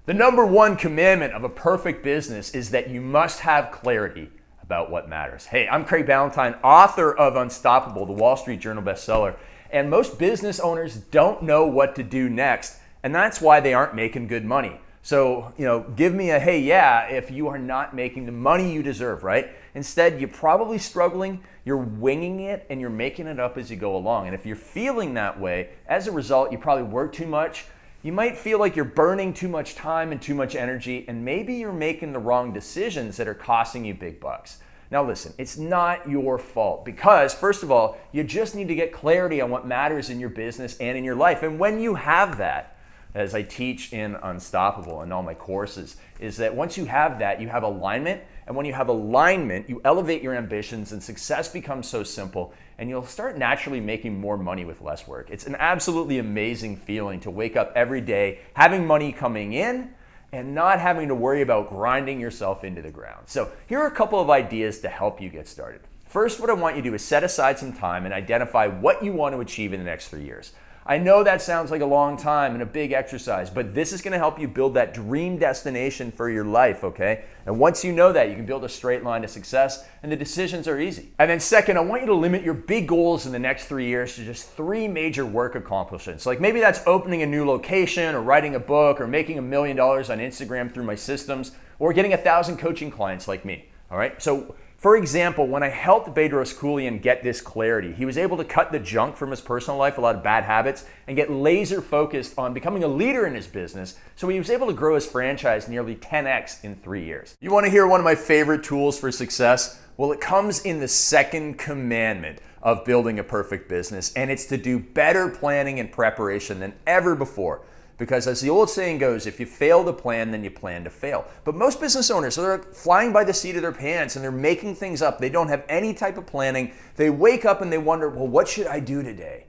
The number one commandment of a perfect business is that you must have clarity about what matters. Hey, I'm Craig Ballantyne, author of Unstoppable, the Wall Street Journal bestseller. And most business owners don't know what to do next, and that's why they aren't making good money. So, give me a hey, yeah, if you are not making the money you deserve, right? Instead, you're probably struggling, you're winging it, and you're making it up as you go along. And if you're feeling that way, as a result, you probably work too much. You might feel like you're burning too much time and too much energy, and maybe you're making the wrong decisions that are costing you big bucks. Now listen, it's not your fault because, first of all, you just need to get clarity on what matters in your business and in your life. And when you have that, as I teach in Unstoppable and all my courses, is that once you have that, you have alignment. And when you have alignment, you elevate your ambitions and success becomes so simple and you'll start naturally making more money with less work. It's an absolutely amazing feeling to wake up every day having money coming in and not having to worry about grinding yourself into the ground. So here are a couple of ideas to help you get started. First, what I want you to do is set aside some time and identify what you want to achieve in the next 3 years. I know that sounds like a long time and a big exercise, but this is going to help you build that dream destination for your life, okay? And once you know that, you can build a straight line to success and the decisions are easy. And then second, I want you to limit your big goals in the next 3 years to just 3 major work accomplishments. Like maybe that's opening a new location or writing a book or making $1 million on Instagram through my systems or getting 1,000 coaching clients like me, all right? So for example, when I helped Bedros Keuilian get this clarity, he was able to cut the junk from his personal life, a lot of bad habits, and get laser focused on becoming a leader in his business. So he was able to grow his franchise nearly 10x in 3 years. You want to hear one of my favorite tools for success? Well, it comes in the second commandment of building a perfect business, and it's to do better planning and preparation than ever before. Because as the old saying goes, if you fail to plan, then you plan to fail. But most business owners, they're flying by the seat of their pants and they're making things up. They don't have any type of planning. They wake up and they wonder, well, what should I do today?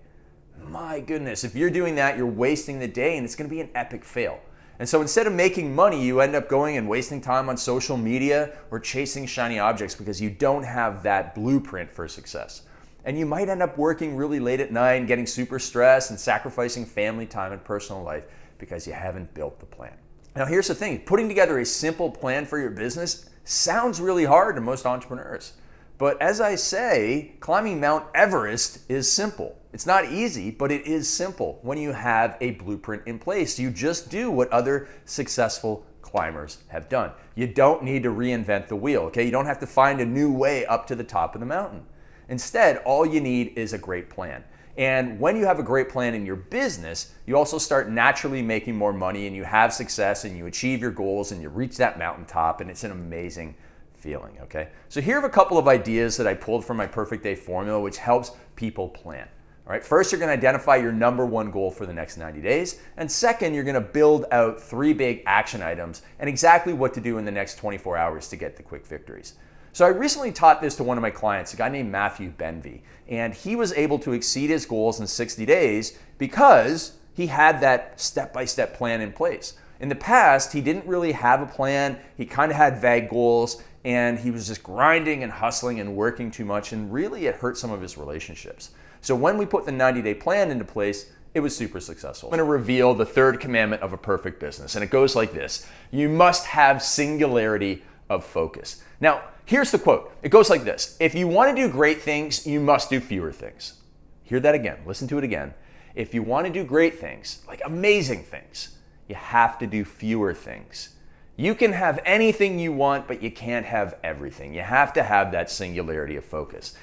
My goodness, if you're doing that, you're wasting the day and it's going to be an epic fail. And so instead of making money, you end up going and wasting time on social media or chasing shiny objects because you don't have that blueprint for success. And you might end up working really late at night and getting super stressed and sacrificing family time and personal life because you haven't built the plan. Now here's the thing, putting together a simple plan for your business sounds really hard to most entrepreneurs. But as I say, climbing Mount Everest is simple. It's not easy, but it is simple when you have a blueprint in place. You just do what other successful climbers have done. You don't need to reinvent the wheel, okay? You don't have to find a new way up to the top of the mountain. Instead, all you need is a great plan. And when you have a great plan in your business, you also start naturally making more money and you have success and you achieve your goals and you reach that mountaintop and it's an amazing feeling, okay? So here are a couple of ideas that I pulled from my Perfect Day formula which helps people plan. All right, first, you're going to identify your number one goal for the next 90 days. And second, you're going to build out 3 big action items and exactly what to do in the next 24 hours to get the quick victories. So I recently taught this to one of my clients, a guy named Matthew Benvey, and he was able to exceed his goals in 60 days because he had that step-by-step plan in place. In the past, he didn't really have a plan, he kind of had vague goals, and he was just grinding and hustling and working too much, and really it hurt some of his relationships. So when we put the 90-day plan into place, it was super successful. I'm going to reveal the third commandment of a perfect business, and it goes like this. You must have singularity of focus. Now, here's the quote. It goes like this. If you want to do great things, you must do fewer things. Hear that again. Listen to it again. If you want to do great things, like amazing things, you have to do fewer things. You can have anything you want, but you can't have everything. You have to have that singularity of focus.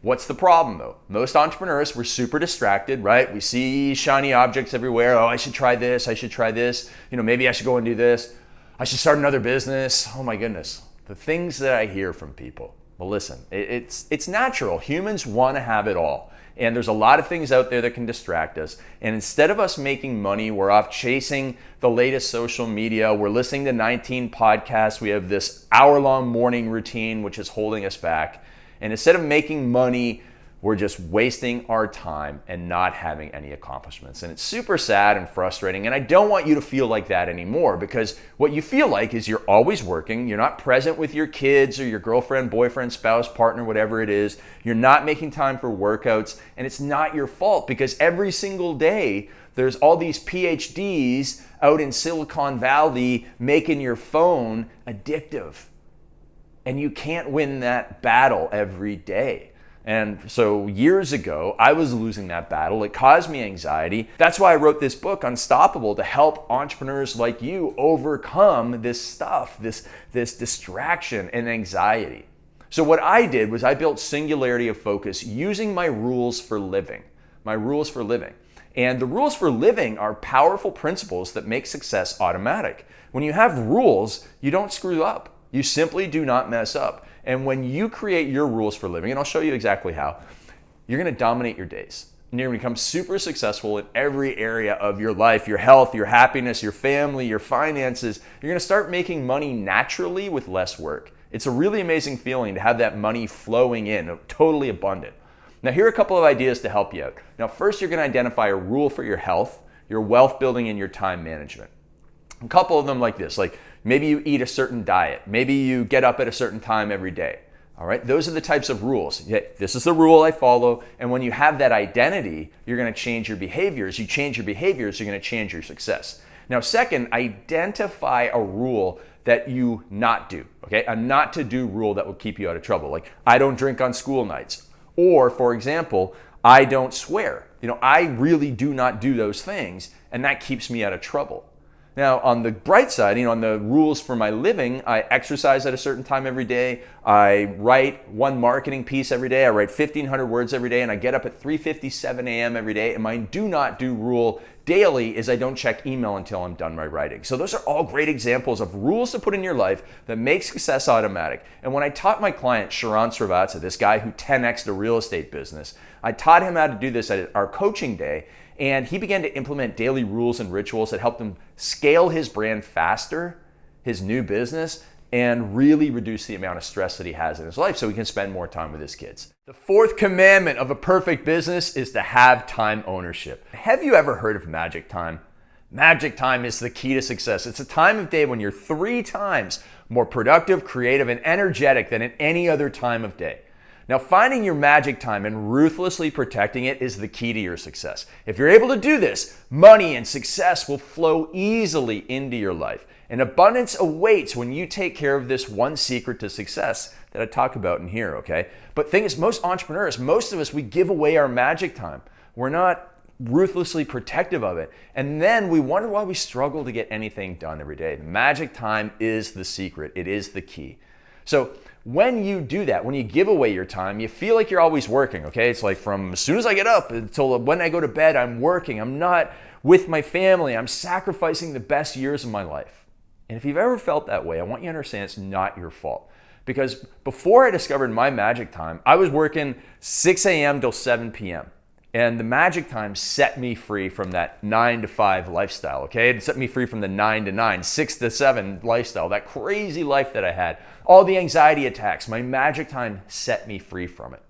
What's the problem though? Most entrepreneurs, we're super distracted, right? We see shiny objects everywhere. Oh, I should try this. I should try this. Maybe I should go and do this. I should start another business. Oh my goodness. The things that I hear from people. Well, listen, it's natural. Humans want to have it all. And there's a lot of things out there that can distract us. And instead of us making money, we're off chasing the latest social media. We're listening to 19 podcasts. We have this hour-long morning routine, which is holding us back. And instead of making money, we're just wasting our time and not having any accomplishments. And it's super sad and frustrating. And I don't want you to feel like that anymore, because what you feel like is you're always working. You're not present with your kids or your girlfriend, boyfriend, spouse, partner, whatever it is. You're not making time for workouts. And it's not your fault, because every single day There's all these PhDs out in Silicon Valley making your phone addictive. And you can't win that battle every day. And so years ago, I was losing that battle. It caused me anxiety. That's why I wrote this book, Unstoppable, to help entrepreneurs like you overcome this stuff, this distraction and anxiety. So what I did was I built Singularity of Focus using my rules for living. My rules for living. And the rules for living are powerful principles that make success automatic. When you have rules, you don't screw up. You simply do not mess up. And when you create your rules for living, and I'll show you exactly how, you're going to dominate your days. And you're going to become super successful in every area of your life, your health, your happiness, your family, your finances. You're going to start making money naturally with less work. It's a really amazing feeling to have that money flowing in, totally abundant. Now, here are a couple of ideas to help you out. Now, first, you're going to identify a rule for your health, your wealth building, and your time management. A couple of them like this, like maybe you eat a certain diet. Maybe you get up at a certain time every day. All right, those are the types of rules. This is the rule I follow. And when you have that identity, you're going to change your behaviors. You change your behaviors, you're going to change your success. Now, second, identify a rule that you not do, okay? A not to do rule that will keep you out of trouble. Like, I don't drink on school nights. Or, for example, I don't swear. I really do not do those things, and that keeps me out of trouble. Now, on the bright side, on the rules for my living, I exercise at a certain time every day. I write one marketing piece every day. I write 1,500 words every day, and I get up at 3:57 a.m. every day. And my do not do rule daily is I don't check email until I'm done my writing. So those are all great examples of rules to put in your life that make success automatic. And when I taught my client, Sharran Srivatsaa, this guy who 10x'd a real estate business, I taught him how to do this at our coaching day. And he began to implement daily rules and rituals that helped him scale his brand faster, his new business, and really reduce the amount of stress that he has in his life so he can spend more time with his kids. The fourth commandment of a perfect business is to have time ownership. Have you ever heard of magic time? Magic time is the key to success. It's a time of day when you're 3 times more productive, creative, and energetic than at any other time of day. Now, finding your magic time and ruthlessly protecting it is the key to your success. If you're able to do this, money and success will flow easily into your life. And abundance awaits when you take care of this one secret to success that I talk about in here, okay? But thing is, most entrepreneurs, most of us, we give away our magic time. We're not ruthlessly protective of it. And then we wonder why we struggle to get anything done every day. The magic time is the secret. It is the key. So when you do that, when you give away your time, you feel like you're always working, okay? It's like from as soon as I get up until when I go to bed, I'm working. I'm not with my family. I'm sacrificing the best years of my life. And if you've ever felt that way, I want you to understand it's not your fault. Because before I discovered my magic time, I was working 6 a.m. till 7 p.m. And the magic time set me free from that 9 to 5 lifestyle, okay? It set me free from the 9 to 9, 6 to 7 lifestyle, that crazy life that I had. All the anxiety attacks, my magic time set me free from it.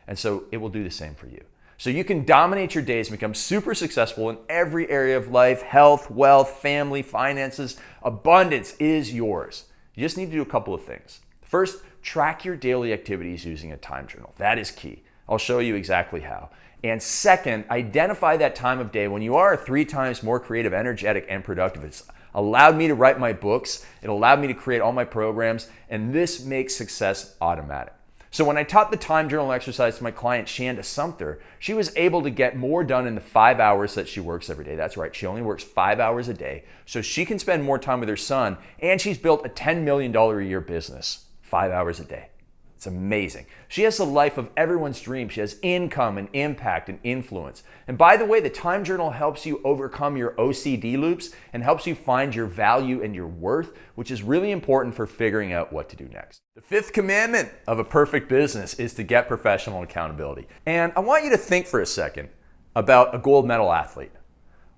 And so it will do the same for you. So you can dominate your days and become super successful in every area of life, health, wealth, family, finances. Abundance is yours. You just need to do a couple of things. First, track your daily activities using a time journal. That is key. I'll show you exactly how. And second, identify that time of day when you are 3 times more creative, energetic, and productive. It's allowed me to write my books. It allowed me to create all my programs, and this makes success automatic. So when I taught the time journal exercise to my client, Shanda Sumpter, she was able to get more done in the 5 hours that she works every day. That's right, she only works 5 hours a day, so she can spend more time with her son, and she's built a $10 million a year business, 5 hours a day. It's amazing. She has the life of everyone's dream. She has income and impact and influence. And by the way, the time journal helps you overcome your OCD loops and helps you find your value and your worth, which is really important for figuring out what to do next. The 5th commandment of a perfect business is to get professional accountability. And I want you to think for a second about a gold medal athlete.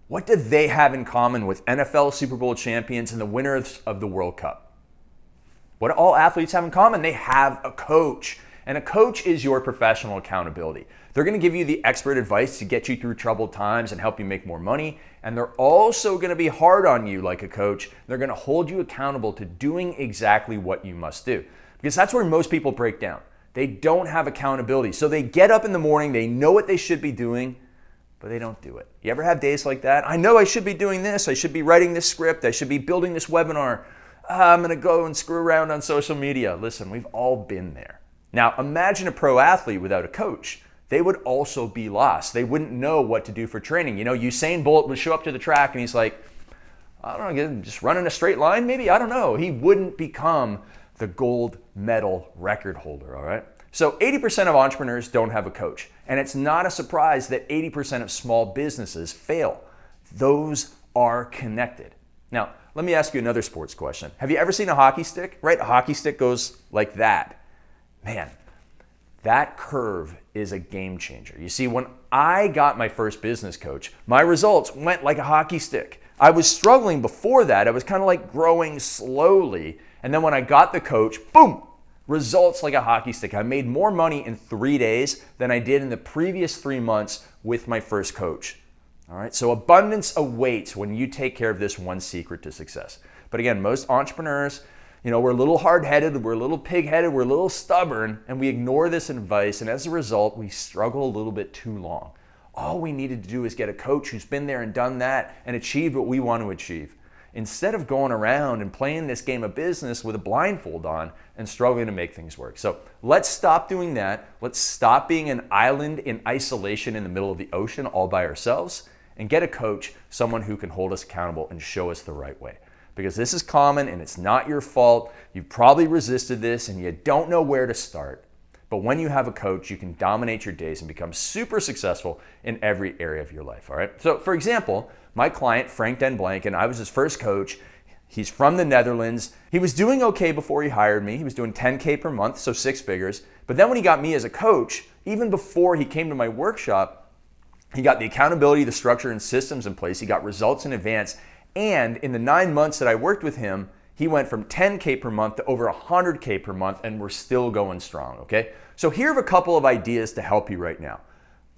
What do they have in common with NFL Super Bowl champions and the winners of the World Cup? What do all athletes have in common? They have a coach. And a coach is your professional accountability. They're going to give you the expert advice to get you through troubled times and help you make more money. And they're also going to be hard on you like a coach. They're going to hold you accountable to doing exactly what you must do. Because that's where most people break down. They don't have accountability. So they get up in the morning, they know what they should be doing, but they don't do it. You ever have days like that? I know I should be doing this. I should be writing this script. I should be building this webinar. I'm going to go and screw around on social media. Listen, we've all been there. Now, imagine a pro athlete without a coach. They would also be lost. They wouldn't know what to do for training. You know, Usain Bolt would show up to the track and he's like, I don't know, just running a straight line maybe? I don't know. He wouldn't become the gold medal record holder, all right? So 80% of entrepreneurs don't have a coach. And it's not a surprise that 80% of small businesses fail. Those are connected. Now, let me ask you another sports question. Have you ever seen a hockey stick? Right? A hockey stick goes like that. Man, that curve is a game changer. You see, when I got my first business coach, my results went like a hockey stick. I was struggling before that. I was kind of like growing slowly. And then when I got the coach, boom, results like a hockey stick. I made more money in 3 days than I did in the previous 3 months with my first coach. All right, so abundance awaits when you take care of this one secret to success. But again, most entrepreneurs, we're a little hard-headed, we're a little pig-headed, we're a little stubborn, and we ignore this advice, and as a result, we struggle a little bit too long. All we needed to do is get a coach who's been there and done that and achieved what we want to achieve, instead of going around and playing this game of business with a blindfold on and struggling to make things work. So let's stop doing that. Let's stop being an island in isolation in the middle of the ocean all by ourselves and get a coach, someone who can hold us accountable and show us the right way. Because this is common and it's not your fault. You've probably resisted this and you don't know where to start. But when you have a coach, you can dominate your days and become super successful in every area of your life, all right? So for example, my client, Frank Den Blanken, I was his first coach. He's from the Netherlands. He was doing okay before he hired me. He was doing 10K per month, so 6 figures. But then when he got me as a coach, even before he came to my workshop, he got the accountability, the structure, and systems in place. He got results in advance. And in the 9 months that I worked with him, he went from 10K per month to over 100K per month, and we're still going strong, okay? So here are a couple of ideas to help you right now.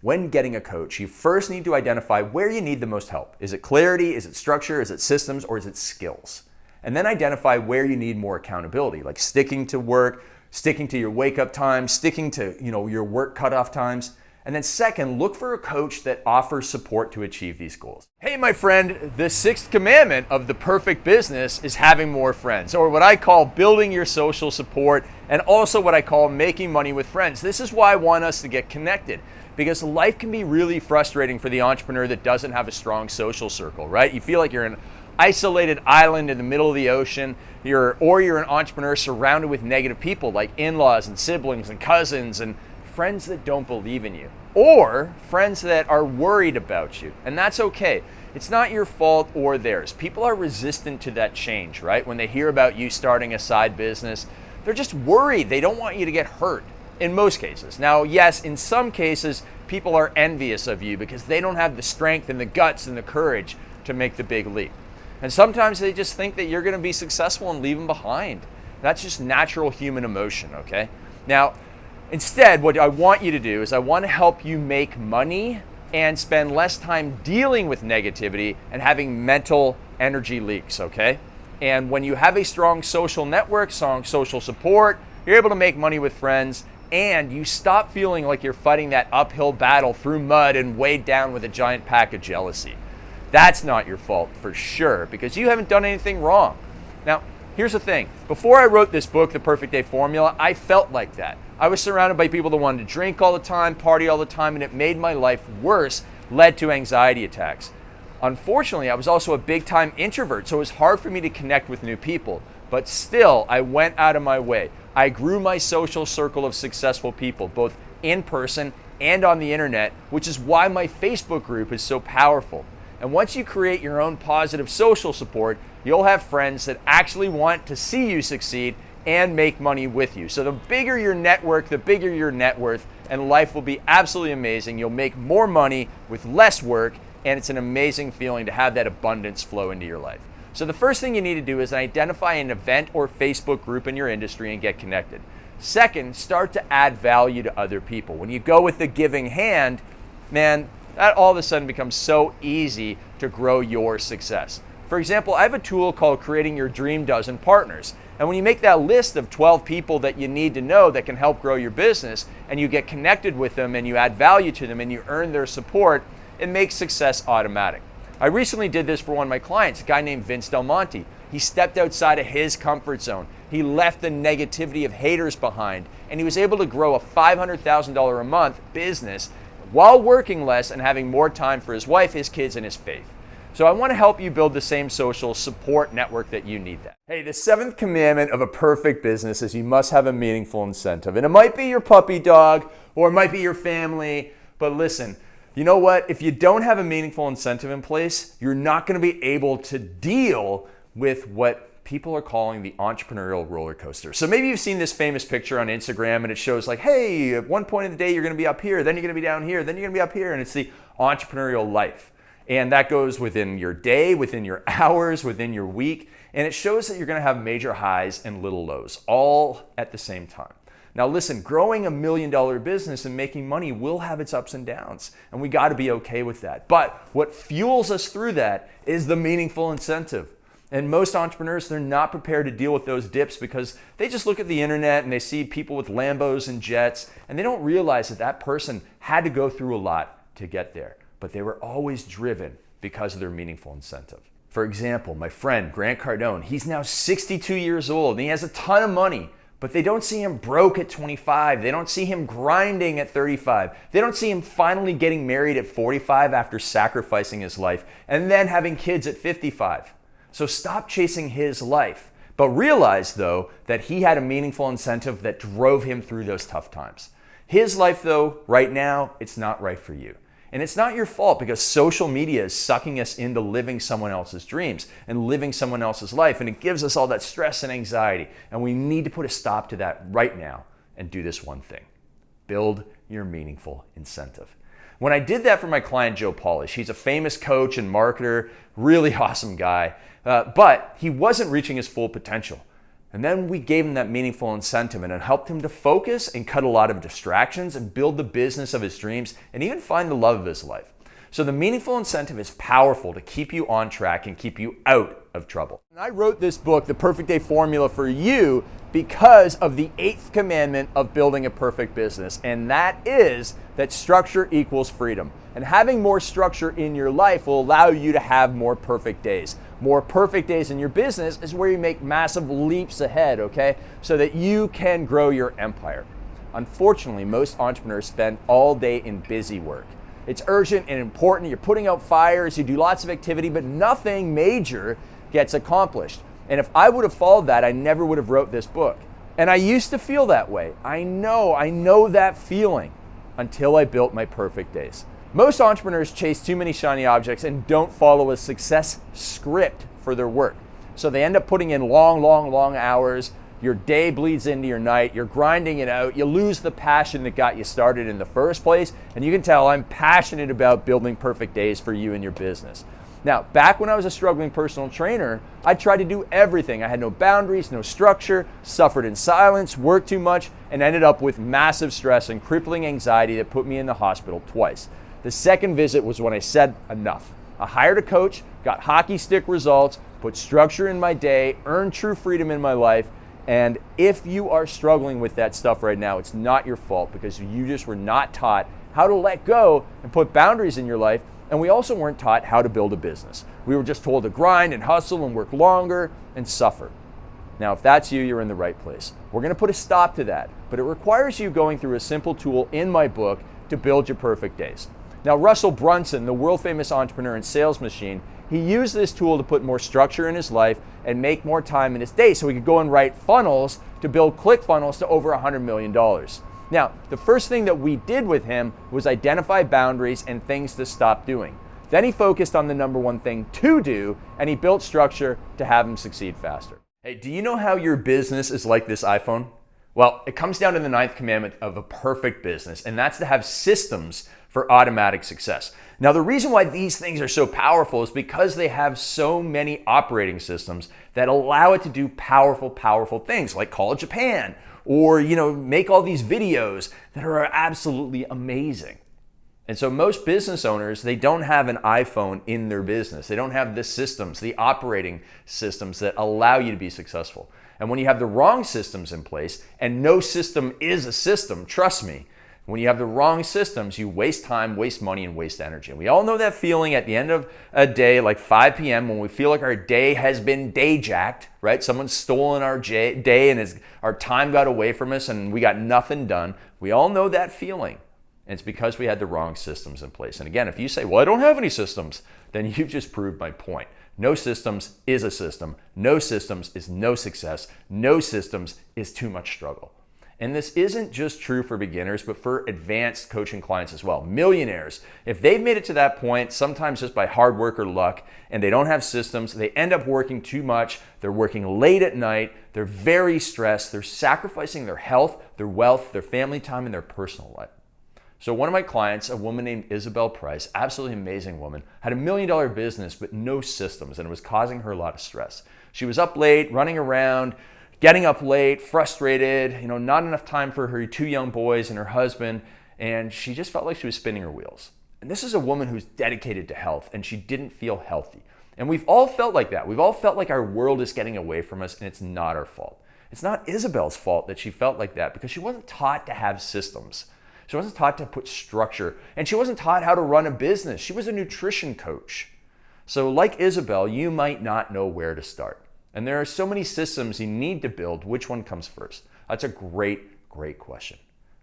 When getting a coach, you first need to identify where you need the most help. Is it clarity? Is it structure? Is it systems? Or is it skills? And then identify where you need more accountability, like sticking to work, sticking to your wake-up times, sticking to your work cutoff times. And then second, look for a coach that offers support to achieve these goals. Hey, my friend, the 6th commandment of the perfect business is having more friends, or what I call building your social support, and also what I call making money with friends. This is why I want us to get connected, because life can be really frustrating for the entrepreneur that doesn't have a strong social circle, right? You feel like you're an isolated island in the middle of the ocean, you're an entrepreneur surrounded with negative people like in-laws and siblings and cousins and friends that don't believe in you, or friends that are worried about you. And that's okay. It's not your fault or theirs. People are resistant to that change, right? When they hear about you starting a side business, they're just worried. They don't want you to get hurt in most cases. Now, yes, in some cases, people are envious of you because they don't have the strength and the guts and the courage to make the big leap. And sometimes they just think that you're going to be successful and leave them behind. That's just natural human emotion, okay? Now, instead, what I want you to do is I want to help you make money and spend less time dealing with negativity and having mental energy leaks, okay? And when you have a strong social network, strong social support, you're able to make money with friends, and you stop feeling like you're fighting that uphill battle through mud and weighed down with a giant pack of jealousy. That's not your fault for sure, because you haven't done anything wrong. Now, here's the thing. Before I wrote this book, The Perfect Day Formula, I felt like that. I was surrounded by people that wanted to drink all the time, party all the time, and it made my life worse, led to anxiety attacks. Unfortunately, I was also a big-time introvert, so it was hard for me to connect with new people. But still, I went out of my way. I grew my social circle of successful people, both in person and on the internet, which is why my Facebook group is so powerful. And once you create your own positive social support, you'll have friends that actually want to see you succeed and make money with you. So the bigger your network, the bigger your net worth, and life will be absolutely amazing. You'll make more money with less work, and it's an amazing feeling to have that abundance flow into your life. So the first thing you need to do is identify an event or Facebook group in your industry and get connected. Second, start to add value to other people. When you go with the giving hand, man, that all of a sudden becomes so easy to grow your success. For example, I have a tool called Creating Your Dream Dozen Partners. And when you make that list of 12 people that you need to know that can help grow your business, and you get connected with them and you add value to them and you earn their support, it makes success automatic. I recently did this for one of my clients, a guy named Vince Del Monte. He stepped outside of his comfort zone. He left the negativity of haters behind, and he was able to grow a $500,000 a month business while working less and having more time for his wife, his kids, and his faith. So I want to help you build the same social support network that you need that. Hey, the seventh commandment of a perfect business is you must have a meaningful incentive. And it might be your puppy dog, or it might be your family, but listen, you know what? If you don't have a meaningful incentive in place, you're not going to be able to deal with what people are calling the entrepreneurial roller coaster. So maybe you've seen this famous picture on Instagram and it shows like, hey, at one point in the day, you're going to be up here, then you're going to be down here, then you're going to be up here. And it's the entrepreneurial life. And that goes within your day, within your hours, within your week. And it shows that you're going to have major highs and little lows all at the same time. Now listen, growing $1 million business and making money will have its ups and downs, and we got to be okay with that. But what fuels us through that is the meaningful incentive. And most entrepreneurs, they're not prepared to deal with those dips because they just look at the internet and they see people with Lambos and jets, and they don't realize that that person had to go through a lot to get there. But they were always driven because of their meaningful incentive. For example, my friend Grant Cardone, he's now 62 years old and he has a ton of money. But they don't see him broke at 25. They don't see him grinding at 35. They don't see him finally getting married at 45 after sacrificing his life and then having kids at 55. So stop chasing his life. But realize, though, that he had a meaningful incentive that drove him through those tough times. His life, though, right now, it's not right for you. And it's not your fault because social media is sucking us into living someone else's dreams and living someone else's life. And it gives us all that stress and anxiety. And we need to put a stop to that right now and do this one thing. Build your meaningful incentive. When I did that for my client, Joe Polish, he's a famous coach and marketer, really awesome guy, but he wasn't reaching his full potential. And then we gave him that meaningful incentive and it helped him to focus and cut a lot of distractions and build the business of his dreams and even find the love of his life. So the meaningful incentive is powerful to keep you on track and keep you out of trouble. And I wrote this book, The Perfect Day Formula, for you because of the 8th commandment of building a perfect business. And that is that structure equals freedom. And having more structure in your life will allow you to have more perfect days. More perfect days in your business is where you make massive leaps ahead, okay? So that you can grow your empire. Unfortunately, most entrepreneurs spend all day in busy work. It's urgent and important. You're putting out fires, you do lots of activity, but nothing major gets accomplished. And if I would have followed that, I never would have wrote this book. And I used to feel that way. I know that feeling until I built my perfect days. Most entrepreneurs chase too many shiny objects and don't follow a success script for their work. So they end up putting in long hours. Your day bleeds into your night. You're grinding it out. You lose the passion that got you started in the first place. And you can tell I'm passionate about building perfect days for you and your business. Now, back when I was a struggling personal trainer, I tried to do everything. I had no boundaries, no structure, suffered in silence, worked too much, and ended up with massive stress and crippling anxiety that put me in the hospital twice. The second visit was when I said enough. I hired a coach, got hockey stick results, put structure in my day, earned true freedom in my life. And if you are struggling with that stuff right now, it's not your fault because you just were not taught how to let go and put boundaries in your life. And we also weren't taught how to build a business. We were just told to grind and hustle and work longer and suffer. Now, if that's you, you're in the right place. We're going to put a stop to that, but it requires you going through a simple tool in my book to build your perfect days. Now, Russell Brunson, the world famous entrepreneur and sales machine, he used this tool to put more structure in his life and make more time in his day so he could go and write funnels to build click funnels to over $100 million. Now, the first thing that we did with him was identify boundaries and things to stop doing. Then he focused on the number one thing to do, and he built structure to have him succeed faster. Hey, do you know how your business is like this iPhone? Well, it comes down to the 9th commandment of a perfect business, and that's to have systems for automatic success. Now, the reason why these things are so powerful is because they have so many operating systems that allow it to do powerful things like call Japan or, make all these videos that are absolutely amazing. And so most business owners, they don't have an iPhone in their business. They don't have the systems, the operating systems that allow you to be successful. And when you have the wrong systems in place, and no system is a system, trust me, When you have the wrong systems, you waste time, waste money, and waste energy. And we all know that feeling at the end of a day, like 5 p.m., when we feel like our day has been day-jacked, right? Someone's stolen our day and our time got away from us and we got nothing done. We all know that feeling. And it's because we had the wrong systems in place. And again, if you say, well, I don't have any systems, then you've just proved my point. No systems is a system. No systems is no success. No systems is too much struggle. And this isn't just true for beginners, but for advanced coaching clients as well. Millionaires, if they've made it to that point, sometimes just by hard work or luck, and they don't have systems, they end up working too much, they're working late at night, they're very stressed, they're sacrificing their health, their wealth, their family time, and their personal life. So one of my clients, a woman named Isabel Price, absolutely amazing woman, had $1 million business, but no systems, and it was causing her a lot of stress. She was up late, running around, getting up late, frustrated, not enough time for her 2 young boys and her husband, and she just felt like she was spinning her wheels. And this is a woman who's dedicated to health, and she didn't feel healthy. And we've all felt like that. We've all felt like our world is getting away from us, and it's not our fault. It's not Isabel's fault that she felt like that because she wasn't taught to have systems. She wasn't taught to put structure, and she wasn't taught how to run a business. She was a nutrition coach. So like Isabel, you might not know where to start. And there are so many systems you need to build. Which one comes first? That's a great, great question.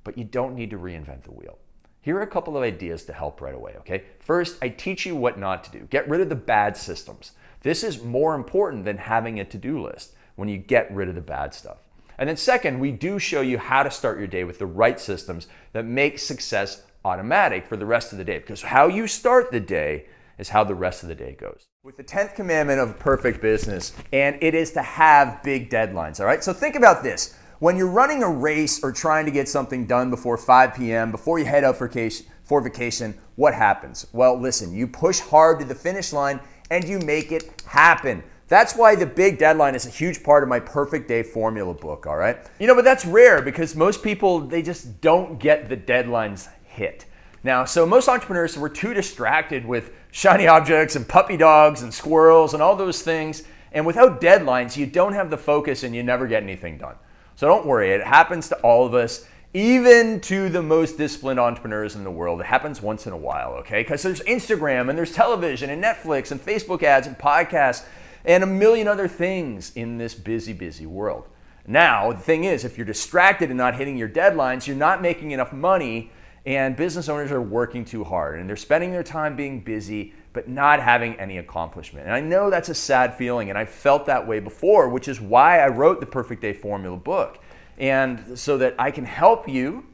But you don't need to reinvent the wheel. Here are a couple of ideas to help right away, okay? First, I teach you what not to do. Get rid of the bad systems. This is more important than having a to-do list when you get rid of the bad stuff. And then second, we do show you how to start your day with the right systems that make success automatic for the rest of the day. Because how you start the day is how the rest of the day goes. With the 10th commandment of perfect business, and it is to have big deadlines, all right? So think about this. When you're running a race or trying to get something done before 5 p.m., before you head out for vacation, what happens? Well, listen, you push hard to the finish line and you make it happen. That's why the big deadline is a huge part of my Perfect Day Formula book, all right? But that's rare because most people, they just don't get the deadlines hit. Now, so most entrepreneurs were too distracted with shiny objects and puppy dogs and squirrels and all those things. And without deadlines, you don't have the focus and you never get anything done. So don't worry, it happens to all of us, even to the most disciplined entrepreneurs in the world. It happens once in a while, okay? Because there's Instagram and there's television and Netflix and Facebook ads and podcasts and a million other things in this busy, busy world. Now, the thing is, if you're distracted and not hitting your deadlines, you're not making enough money, and business owners are working too hard, and they're spending their time being busy, but not having any accomplishment. And I know that's a sad feeling, and I felt that way before, which is why I wrote the Perfect Day Formula book. And so that I can help you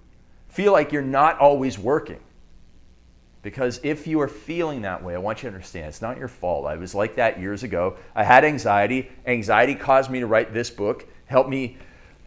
feel like you're not always working. Because if you are feeling that way, I want you to understand, it's not your fault. I was like that years ago. I had anxiety. Anxiety caused me to write this book, helped me,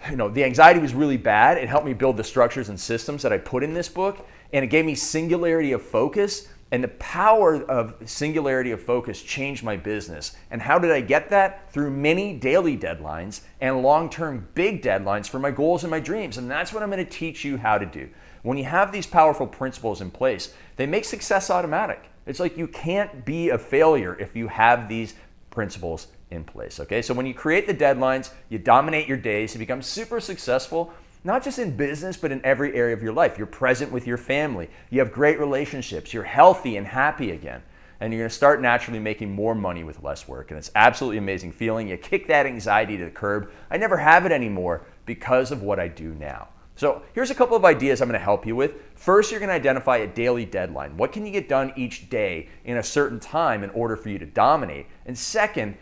the anxiety was really bad. It helped me build the structures and systems that I put in this book. And it gave me Singularity of Focus. And the power of Singularity of Focus changed my business. And how did I get that? Through many daily deadlines and long-term big deadlines for my goals and my dreams. And that's what I'm going to teach you how to do. When you have these powerful principles in place, they make success automatic. It's like you can't be a failure if you have these principles in place, okay? So when you create the deadlines, you dominate your days, you become super successful, not just in business, but in every area of your life. You're present with your family. You have great relationships. You're healthy and happy again. And you're going to start naturally making more money with less work. And it's absolutely amazing feeling. You kick that anxiety to the curb. I never have it anymore because of what I do now. So here's a couple of ideas I'm going to help you with. First, you're going to identify a daily deadline. What can you get done each day in a certain time in order for you to dominate? And second,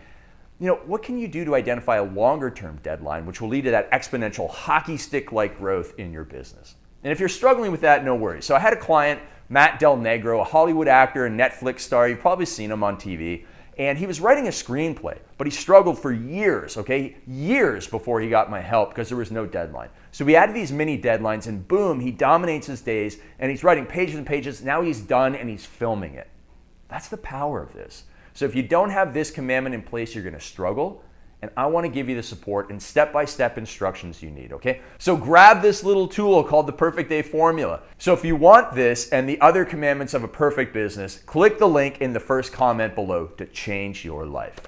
what can you do to identify a longer term deadline, which will lead to that exponential hockey stick-like growth in your business? And if you're struggling with that, no worries. So I had a client, Matt Del Negro, a Hollywood actor and Netflix star. You've probably seen him on TV. And he was writing a screenplay, but he struggled for years, okay? Years before he got my help because there was no deadline. So we added these mini deadlines and boom, he dominates his days and he's writing pages and pages. Now he's done and he's filming it. That's the power of this. So if you don't have this commandment in place, you're going to struggle. And I want to give you the support and step-by-step instructions you need, okay? So grab this little tool called the Perfect Day Formula. So if you want this and the other commandments of a perfect business, click the link in the first comment below to change your life.